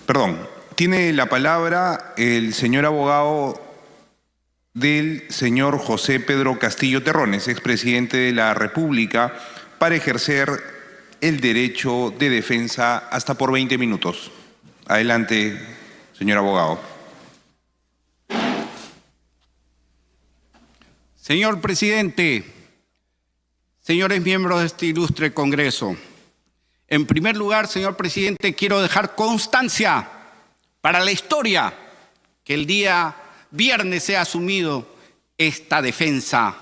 Perdón, tiene la palabra el señor abogado del señor José Pedro Castillo Terrones, expresidente de la República, para ejercer el derecho de defensa hasta por 20 minutos. Adelante, señor abogado. Señor presidente, señores miembros de este ilustre Congreso, en primer lugar, señor presidente, quiero dejar constancia para la historia que el día viernes he asumido esta defensa,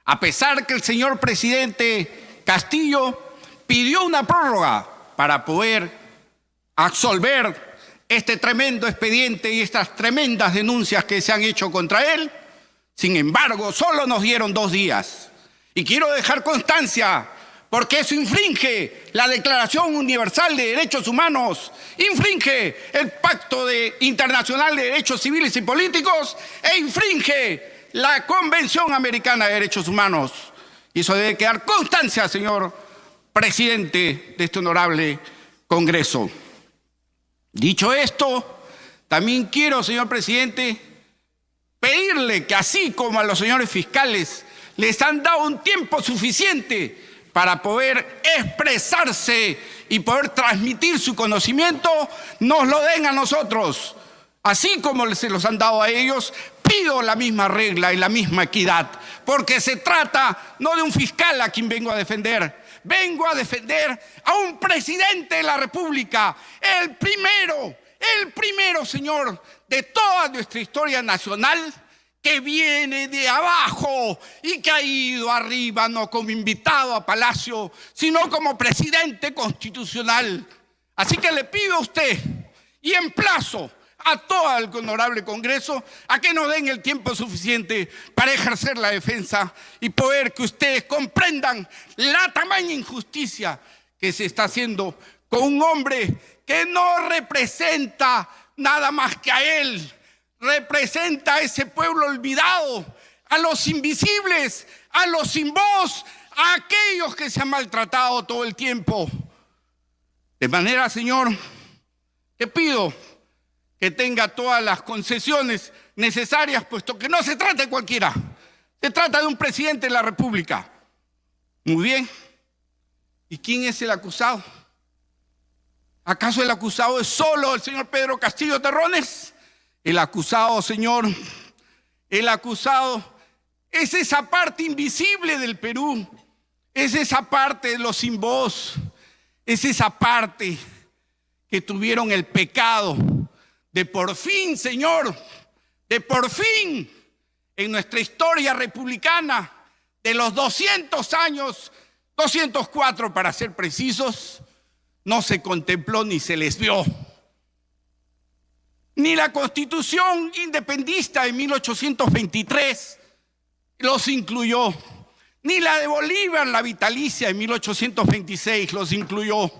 a pesar que el señor presidente Castillo pidió una prórroga para poder absolver este tremendo expediente y estas tremendas denuncias que se han hecho contra él. Sin embargo, solo nos dieron 2 días. Y quiero dejar constancia, porque eso infringe la Declaración Universal de Derechos Humanos, infringe el Pacto Internacional de Derechos Civiles y Políticos e infringe la Convención Americana de Derechos Humanos. Y eso debe quedar constancia, señor presidente de este honorable Congreso. Dicho esto, también quiero, señor presidente, pedirle que así como a los señores fiscales les han dado un tiempo suficiente para poder expresarse y poder transmitir su conocimiento, nos lo den a nosotros. Así como se los han dado a ellos, pido la misma regla y la misma equidad, porque se trata no de un fiscal a quien vengo a defender a un presidente de la República, el primero, señor, de toda nuestra historia nacional, que viene de abajo y que ha ido arriba no como invitado a Palacio, sino como presidente constitucional. Así que le pido a usted y emplazo a todo el honorable Congreso a que nos den el tiempo suficiente para ejercer la defensa y poder que ustedes comprendan la tamaña injusticia que se está haciendo con un hombre que no representa nada más que a él. Representa a ese pueblo olvidado, a los invisibles, a los sin voz, a aquellos que se han maltratado todo el tiempo. De manera, señor, que pido que tenga todas las concesiones necesarias, puesto que no se trata de cualquiera, se trata de un presidente de la República. Muy bien. ¿Y quién es el acusado? ¿Acaso el acusado es solo el señor Pedro Castillo Terrones? El acusado, señor, el acusado es esa parte invisible del Perú, es esa parte de los sin voz, es esa parte que tuvieron el pecado de por fin, señor, de por fin en nuestra historia republicana, de los 200 años, 204 para ser precisos, no se contempló ni se les vio. Ni la Constitución independista de 1823 los incluyó, ni la de Bolívar, la vitalicia de 1826 los incluyó,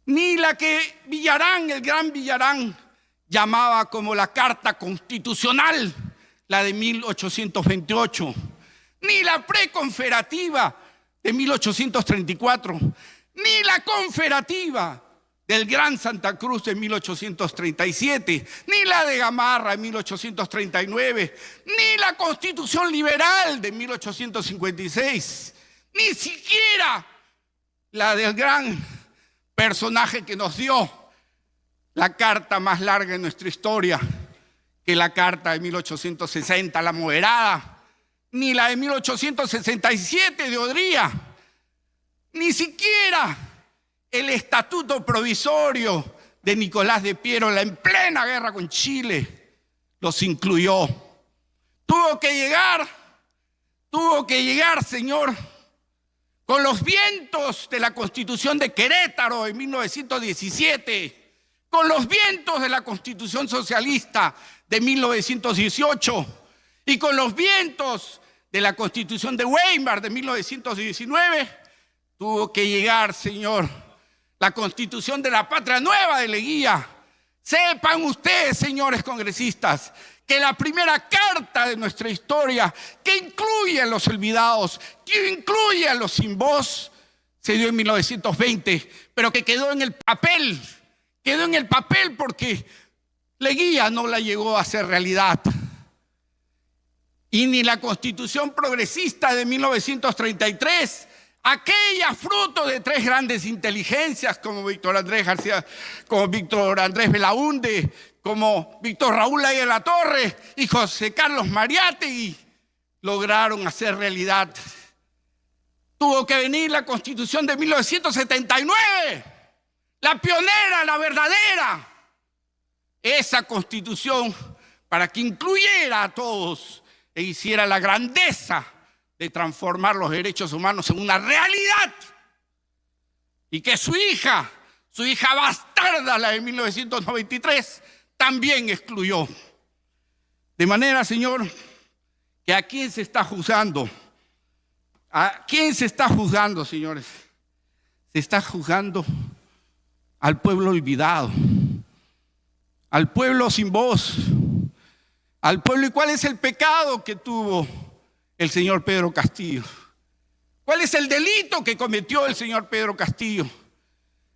ni la que Villarán, el gran Villarán, llamaba como la Carta Constitucional, la de 1828, ni la preconfederativa de 1834, ni la confederativa del Gran Santa Cruz de 1837, ni la de Gamarra de 1839, ni la Constitución Liberal de 1856, ni siquiera la del gran personaje que nos dio la carta más larga en nuestra historia, que es la carta de 1860, la moderada, ni la de 1867 de Odría, ni siquiera el estatuto provisorio de Nicolás de Piero en plena guerra con Chile los incluyó. Tuvo que llegar, señor, con los vientos de la Constitución de Querétaro en 1917, con los vientos de la Constitución Socialista de 1918 y con los vientos de la Constitución de Weimar de 1919, tuvo que llegar, señor, la Constitución de la Patria Nueva de Leguía. Sepan ustedes, señores congresistas, que la primera carta de nuestra historia, que incluye a los olvidados, que incluye a los sin voz, se dio en 1920, pero que quedó en el papel, quedó en el papel porque Leguía no la llegó a hacer realidad. Y ni la Constitución progresista de 1933, aquella fruto de tres grandes inteligencias como Víctor Andrés García, como Víctor Andrés Belaúnde, como Víctor Raúl Aya de la Torre y José Carlos Mariátegui, lograron hacer realidad. Tuvo que venir la Constitución de 1979, la pionera, la verdadera. Esa Constitución para que incluyera a todos e hiciera la grandeza de transformar los derechos humanos en una realidad. Y que su hija bastarda, la de 1993, también excluyó. De manera, señor, que ¿a quién se está juzgando? ¿A quién se está juzgando, señores? Se está juzgando al pueblo olvidado, al pueblo sin voz, al pueblo. ¿Y cuál es el pecado que tuvo el señor Pedro Castillo? ¿Cuál es el delito que cometió el señor Pedro Castillo?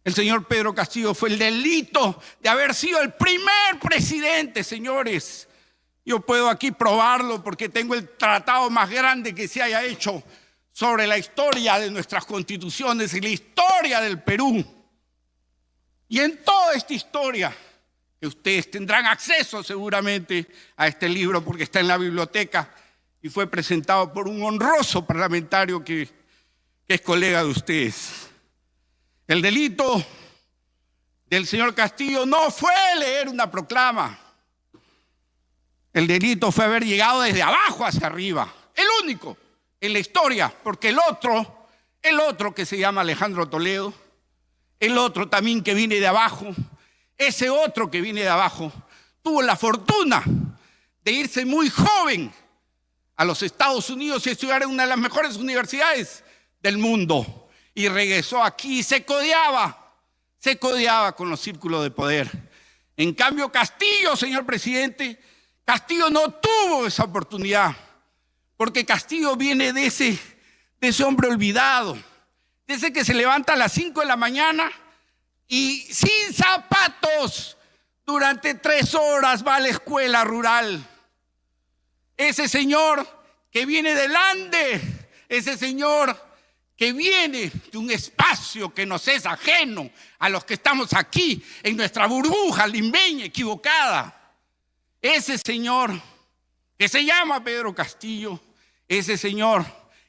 El señor Pedro Castillo fue el delito de haber sido el primer presidente, señores. Yo puedo aquí probarlo porque tengo el tratado más grande que se haya hecho sobre la historia de nuestras constituciones y la historia del Perú. Y en toda esta historia, que ustedes tendrán acceso seguramente a este libro porque está en la biblioteca y fue presentado por un honroso parlamentario que es colega de ustedes. El delito del señor Castillo no fue leer una proclama. El delito fue haber llegado desde abajo hacia arriba. El único en la historia, porque el otro que se llama Alejandro Toledo, el otro también que viene de abajo, ese otro que viene de abajo, tuvo la fortuna de irse muy joven a los Estados Unidos y estudiar en una de las mejores universidades del mundo. Y regresó aquí y se codeaba con los círculos de poder. En cambio, Castillo, señor presidente, Castillo no tuvo esa oportunidad, porque Castillo viene de ese hombre olvidado, de ese que se levanta a las 5 de la mañana y sin zapatos durante 3 horas va a la escuela rural. Ese señor que viene del Ande, ese señor que viene de un espacio que nos es ajeno a los que estamos aquí en nuestra burbuja limbeña equivocada. Ese señor que se llama Pedro Castillo, ese señor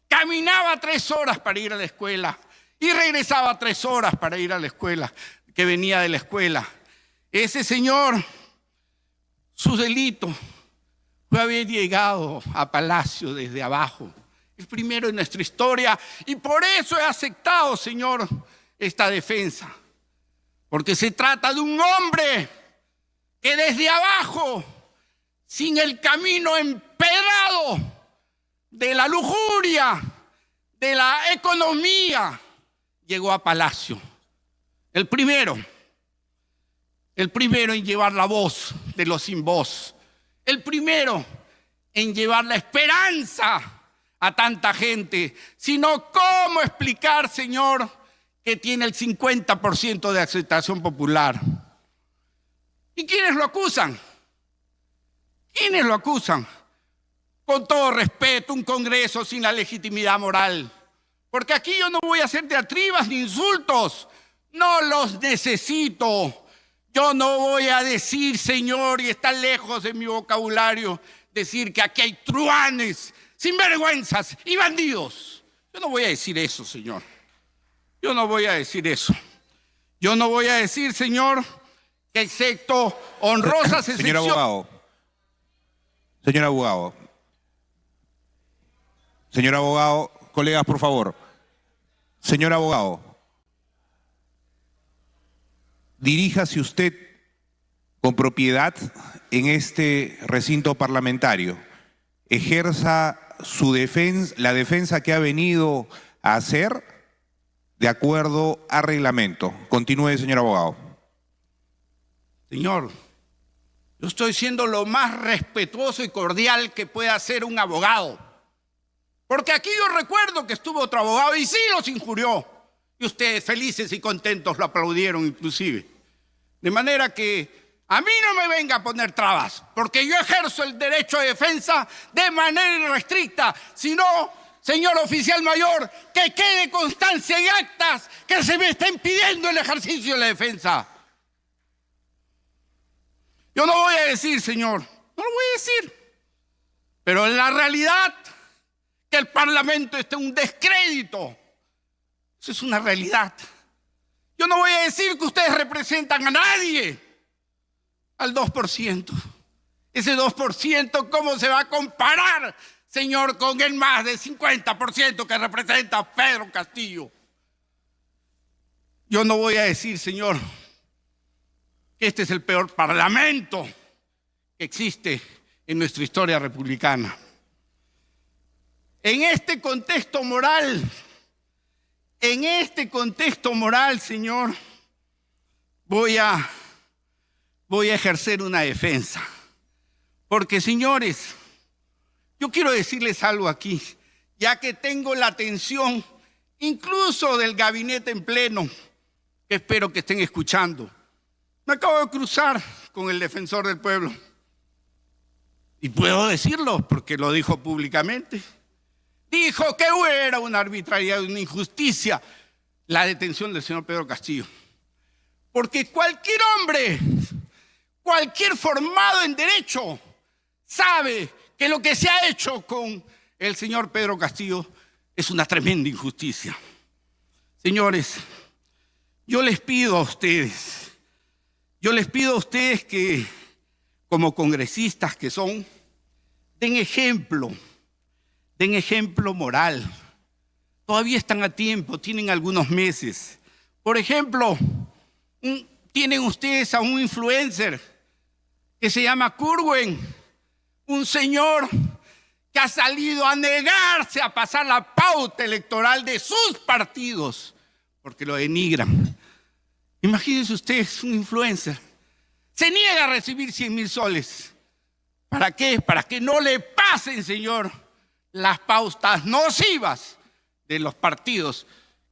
caminaba 3 horas para ir a la escuela y regresaba 3 horas para ir a la escuela, que venía de la escuela. Ese señor, su delito fue haber llegado a Palacio desde abajo, el primero en nuestra historia, y por eso he aceptado, señor, esta defensa, porque se trata de un hombre que desde abajo, sin el camino empedrado de la lujuria, de la economía, llegó a Palacio. El primero en llevar la voz de los sin voz. El primero en llevar la esperanza a tanta gente. Sino, ¿cómo explicar, señor, que tiene el 50% de aceptación popular? ¿Y quiénes lo acusan? ¿Quiénes lo acusan? Con todo respeto, un Congreso sin la legitimidad moral. Porque aquí yo no voy a hacer diatribas ni insultos. No los necesito. Yo no voy a decir, señor, y está lejos de mi vocabulario, decir que aquí hay truanes, sinvergüenzas y bandidos. Yo no voy a decir eso, señor. Yo no voy a decir eso. Yo no voy a decir, señor, que excepto honrosas excepciones. Señor abogado, colegas, por favor. Señor abogado, diríjase usted con propiedad en este recinto parlamentario. Ejerza su defensa, la defensa que ha venido a hacer de acuerdo a reglamento. Continúe, señor abogado. Señor, yo estoy siendo lo más respetuoso y cordial que pueda hacer un abogado. Porque aquí yo recuerdo que estuvo otro abogado y sí los injurió. Y ustedes felices y contentos lo aplaudieron inclusive. De manera que a mí no me venga a poner trabas, porque yo ejerzo el derecho de defensa de manera irrestricta, sino, señor oficial mayor, que quede constancia en actas que se me está impidiendo el ejercicio de la defensa. Yo no voy a decir, señor, no lo voy a decir, pero en la realidad que el Parlamento está en un descrédito. Eso es una realidad. Yo no voy a decir que ustedes representan a nadie, al 2%. Ese 2%, ¿cómo se va a comparar, señor, con el más del 50% que representa a Pedro Castillo? Yo no voy a decir, señor, que este es el peor parlamento que existe en nuestra historia republicana. En este contexto moral, señor, voy a ejercer una defensa. Porque, señores, yo quiero decirles algo aquí, ya que tengo la atención incluso del gabinete en pleno, que espero que estén escuchando. Me acabo de cruzar con el defensor del pueblo. Y puedo decirlo porque lo dijo públicamente. Dijo que era una arbitrariedad, una injusticia la detención del señor Pedro Castillo. Porque cualquier hombre, cualquier formado en derecho, sabe que lo que se ha hecho con el señor Pedro Castillo es una tremenda injusticia. Señores, yo les pido a ustedes que, como congresistas que son, den ejemplo moral. Todavía están a tiempo, tienen algunos meses. Por ejemplo, tienen ustedes a un influencer que se llama Curwen, un señor que ha salido a negarse a pasar la pauta electoral de sus partidos porque lo denigran. Imagínense ustedes, un influencer se niega a recibir 100,000 soles. ¿Para qué? Para que no le pasen, señor, las pautas nocivas de los partidos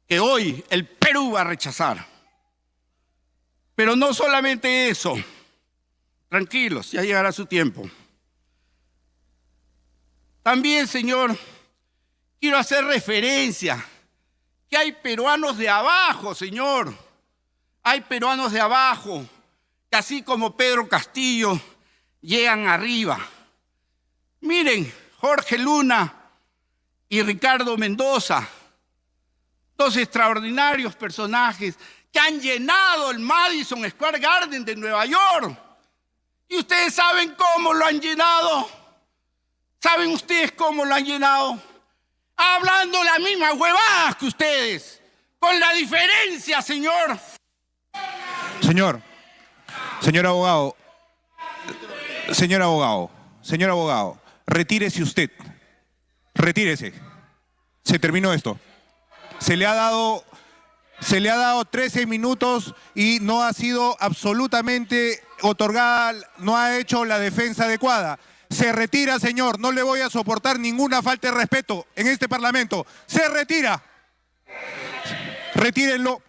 que hoy el Perú va a rechazar. Pero no solamente eso. Tranquilos, ya llegará su tiempo. También, señor, quiero hacer referencia que hay peruanos de abajo, señor. Hay peruanos de abajo que, así como Pedro Castillo, llegan arriba. Miren, Jorge Luna y Ricardo Mendoza, dos extraordinarios personajes que han llenado el Madison Square Garden de Nueva York. ¿Y ustedes saben cómo lo han llenado? ¿Saben ustedes cómo lo han llenado? Hablando las mismas huevadas que ustedes, con la diferencia, señor. Señor abogado, retírese usted. Retírese. Se terminó esto. Se le ha dado 13 minutos y no ha sido absolutamente otorgada, no ha hecho la defensa adecuada. Se retira, señor. No le voy a soportar ninguna falta de respeto en este Parlamento. Se retira. Retírenlo.